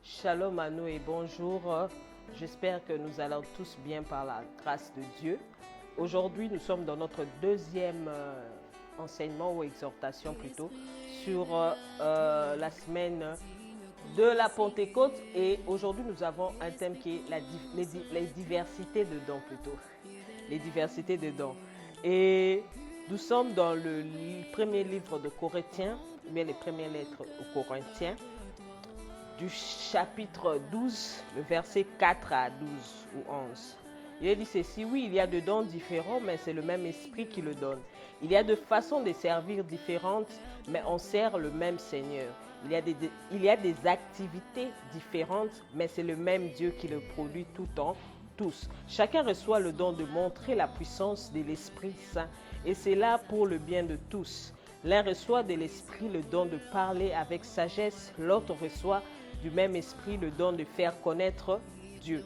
Shalom à nous et bonjour. J'espère que nous allons tous bien par la grâce de Dieu. Aujourd'hui, nous sommes dans notre deuxième enseignement ou exhortation plutôt sur la semaine de la Pentecôte. Et aujourd'hui, nous avons un thème qui est les diversités de dons plutôt. Les diversités de dons. Et nous sommes dans le premier livre de Corinthiens, ou bien les premières lettres aux Corinthiens, du chapitre 12, le verset 4 à 12 ou 11. Il dit ceci: oui, il y a de dons différents, mais c'est le même esprit qui le donne. Il y a de façons de servir différentes, mais on sert le même Seigneur. Il y a des activités différentes, mais c'est le même Dieu qui le produit tout en tous. Chacun reçoit le don de montrer la puissance de l'Esprit Saint, et c'est là pour le bien de tous. L'un reçoit de l'Esprit le don de parler avec sagesse, l'autre reçoit du même esprit le don de faire connaître Dieu.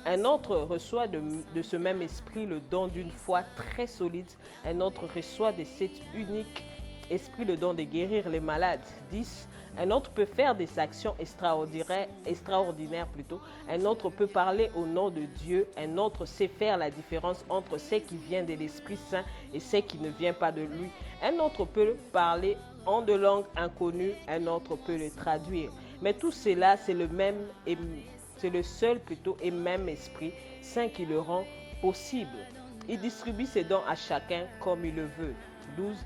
Un autre reçoit de ce même esprit le don d'une foi très solide. Un autre reçoit de cet unique esprit le don de guérir les malades. 10. Un autre peut faire des actions extraordinaires plutôt. Un autre peut parler au nom de Dieu. Un autre sait faire la différence entre ce qui vient de l'Esprit Saint et ce qui ne vient pas de lui. Un autre peut parler en de langues inconnues. Un autre peut le traduire. Mais tout cela, c'est le seul plutôt et même Esprit Saint qui le rend possible. Il distribue ses dons à chacun comme il le veut. 12.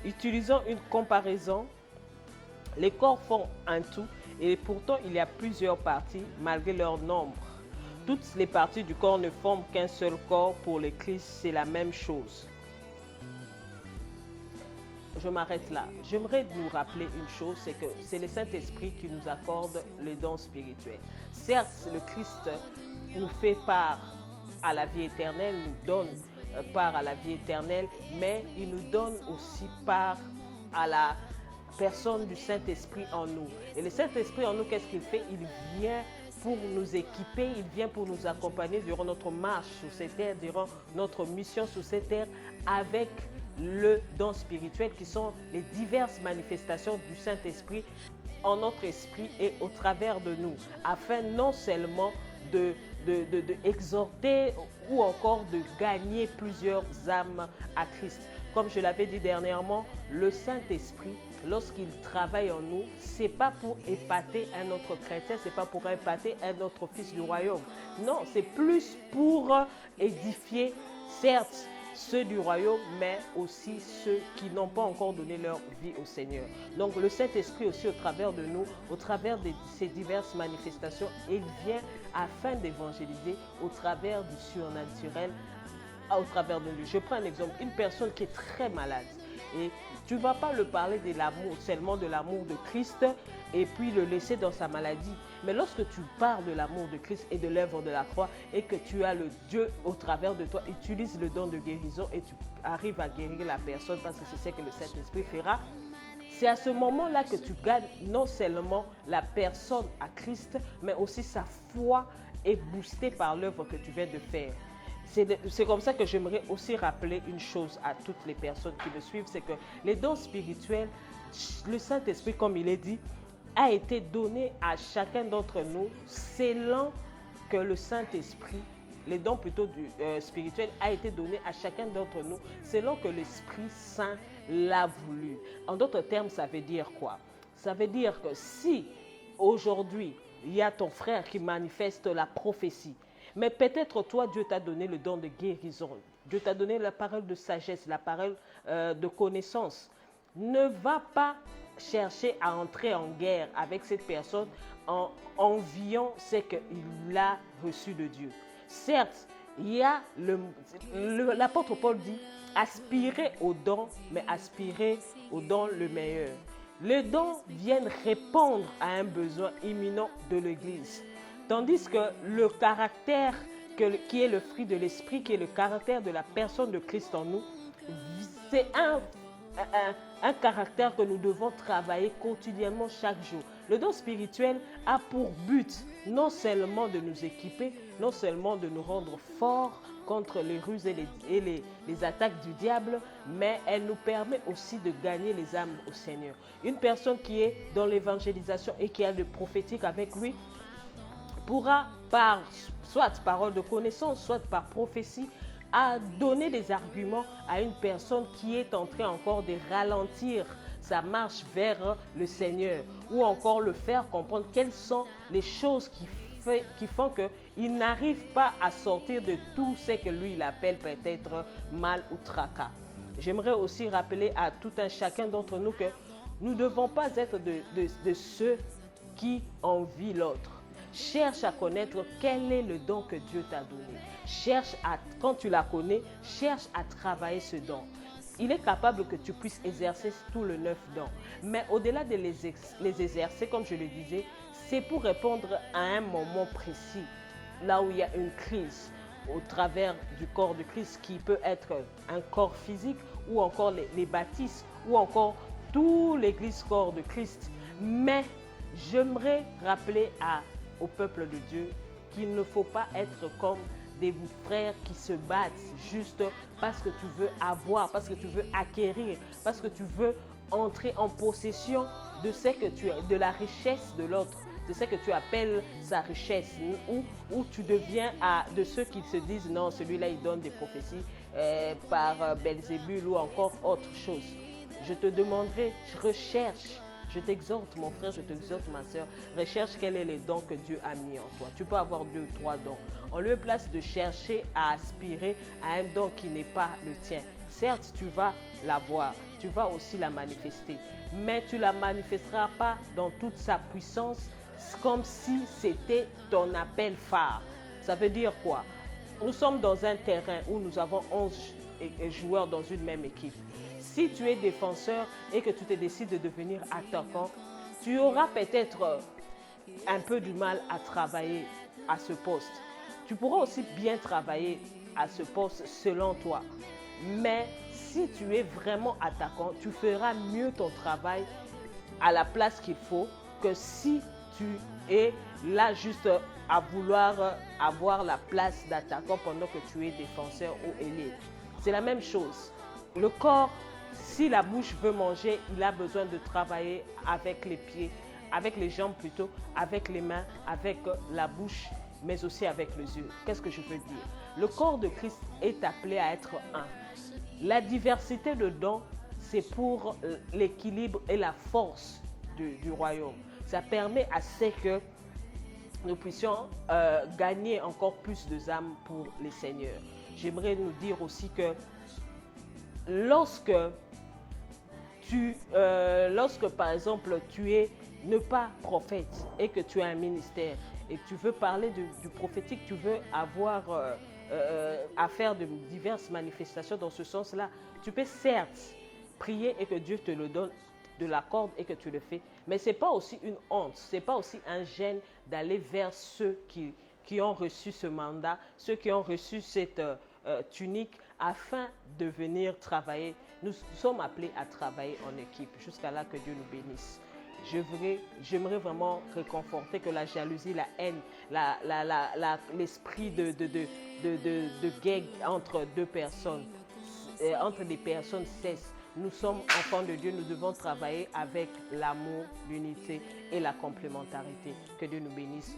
Utilisant une comparaison, les corps font un tout et pourtant il y a plusieurs parties malgré leur nombre. Toutes les parties du corps ne forment qu'un seul corps. Pour le Christ, c'est la même chose. Je m'arrête là. J'aimerais nous rappeler une chose, c'est que c'est le Saint-Esprit qui nous accorde les dons spirituels. Certes, le Christ nous fait part à la vie éternelle, nous donne part à la vie éternelle, mais il nous donne aussi part à la personne du Saint-Esprit en nous. Et le Saint-Esprit en nous, qu'est-ce qu'il fait? Il vient pour nous équiper, il vient pour nous accompagner durant notre marche sur cette terre, durant notre mission sur cette terre, avec le don spirituel qui sont les diverses manifestations du Saint-Esprit en notre esprit et au travers de nous, afin non seulement de exhorter ou encore de gagner plusieurs âmes à Christ. Comme je l'avais dit dernièrement, le Saint-Esprit, lorsqu'il travaille en nous, c'est pas pour épater un autre chrétien, c'est pas pour épater un autre fils du royaume. Non, c'est plus pour édifier, certes, ceux du royaume, mais aussi ceux qui n'ont pas encore donné leur vie au Seigneur. Donc le Saint-Esprit aussi au travers de nous, au travers de ces diverses manifestations, il vient afin d'évangéliser au travers du surnaturel, au travers de lui. Je prends un exemple, une personne qui est très malade et tu ne vas pas le parler de l'amour, seulement de l'amour de Christ et puis le laisser dans sa maladie. Mais lorsque tu parles de l'amour de Christ et de l'œuvre de la croix et que tu as le Dieu au travers de toi, utilise le don de guérison et tu arrives à guérir la personne parce que c'est ce que le Saint-Esprit fera. C'est à ce moment-là que tu gagnes non seulement la personne à Christ, mais aussi sa foi est boostée par l'œuvre que tu viens de faire. C'est comme ça que j'aimerais aussi rappeler une chose à toutes les personnes qui me suivent, c'est que les dons spirituels, le Saint-Esprit, comme il est dit, a été donné à chacun d'entre nous selon que le Saint-Esprit, les dons plutôt spirituels, a été donné à chacun d'entre nous selon que l'Esprit Saint l'a voulu. En d'autres termes, ça veut dire quoi? Ça veut dire que si aujourd'hui, il y a ton frère qui manifeste la prophétie, mais peut-être toi, Dieu t'a donné le don de guérison. Dieu t'a donné la parole de sagesse, la parole de connaissance. Ne va pas chercher à entrer en guerre avec cette personne en enviant ce qu'il a reçu de Dieu. Certes, il y a l'apôtre Paul dit, aspirez au don, mais aspirez au don le meilleur. Les dons viennent répondre à un besoin imminent de l'Église. Tandis que le caractère qui est le fruit de l'esprit, qui est le caractère de la personne de Christ en nous, c'est un caractère que nous devons travailler quotidiennement chaque jour. Le don spirituel a pour but non seulement de nous équiper, non seulement de nous rendre forts contre les ruses et les attaques du diable, mais elle nous permet aussi de gagner les âmes au Seigneur. Une personne qui est dans l'évangélisation et qui a le prophétique avec lui, pourra par soit parole de connaissance, soit par prophétie, à donner des arguments à une personne qui est en train encore de ralentir sa marche vers le Seigneur, ou encore le faire comprendre quelles sont les choses qui font qu'il n'arrive pas à sortir de tout ce que lui il appelle peut-être mal ou tracas. J'aimerais aussi rappeler à tout un chacun d'entre nous que nous ne devons pas être de ceux qui envient l'autre. Cherche à connaître quel est le don que Dieu t'a donné. Quand tu la connais, cherche à travailler ce don. Il est capable que tu puisses exercer tous les 9 dons. Mais au-delà de les exercer, comme je le disais, c'est pour répondre à un moment précis, là où il y a une crise, au travers du corps de Christ, qui peut être un corps physique, ou encore les baptismes, ou encore tout l'église corps de Christ. Mais j'aimerais rappeler au peuple de Dieu qu'il ne faut pas être comme des frères qui se battent juste parce que tu veux avoir, parce que tu veux acquérir, parce que tu veux entrer en possession de ce que tu as, de la richesse de l'autre, de ce que tu appelles sa richesse, ou tu deviens de ceux qui se disent non, celui-là il donne des prophéties par Belzébul ou encore autre chose. Je te demanderai, recherche. Je t'exhorte, mon frère, je t'exhorte, ma soeur, recherche quel est le don que Dieu a mis en toi. Tu peux avoir 2 ou 3 dons. En lieu de place de chercher à aspirer à un don qui n'est pas le tien. Certes, tu vas l'avoir, tu vas aussi la manifester, mais tu ne la manifesteras pas dans toute sa puissance, comme si c'était ton appel phare. Ça veut dire quoi? Nous sommes dans un terrain où nous avons 11 joueurs dans une même équipe. Si tu es défenseur et que tu te décides de devenir attaquant, tu auras peut-être un peu du mal à travailler à ce poste. Tu pourras aussi bien travailler à ce poste selon toi. Mais si tu es vraiment attaquant, tu feras mieux ton travail à la place qu'il faut que si tu es là juste à vouloir avoir la place d'attaquant pendant que tu es défenseur ou ailier. C'est la même chose. Le corps, si la bouche veut manger, il a besoin de travailler avec les pieds, avec les jambes plutôt, avec les mains, avec la bouche, mais aussi avec les yeux. Qu'est-ce que je veux dire? Le corps de Christ est appelé à être un. La diversité de dons, c'est pour l'équilibre et la force du royaume. Ça permet à ce que nous puissions gagner encore plus de âmes pour les seigneurs. J'aimerais nous dire aussi que lorsque par exemple tu es ne pas prophète et que tu as un ministère et que tu veux parler du prophétique, tu veux avoir à faire de diverses manifestations dans ce sens-là, tu peux certes prier et que Dieu te le donne, de la corde et que tu le fais, mais ce n'est pas aussi une honte, ce n'est pas aussi un gêne d'aller vers ceux qui ont reçu ce mandat, ceux qui ont reçu cette tunique afin de venir travailler. Nous sommes appelés à travailler en équipe jusqu'à là que Dieu nous bénisse. J'aimerais vraiment réconforter que la jalousie, la haine, l'esprit de guerre entre deux personnes, entre des personnes cesse. Nous sommes enfants de Dieu, nous devons travailler avec l'amour, l'unité et la complémentarité. Que Dieu nous bénisse.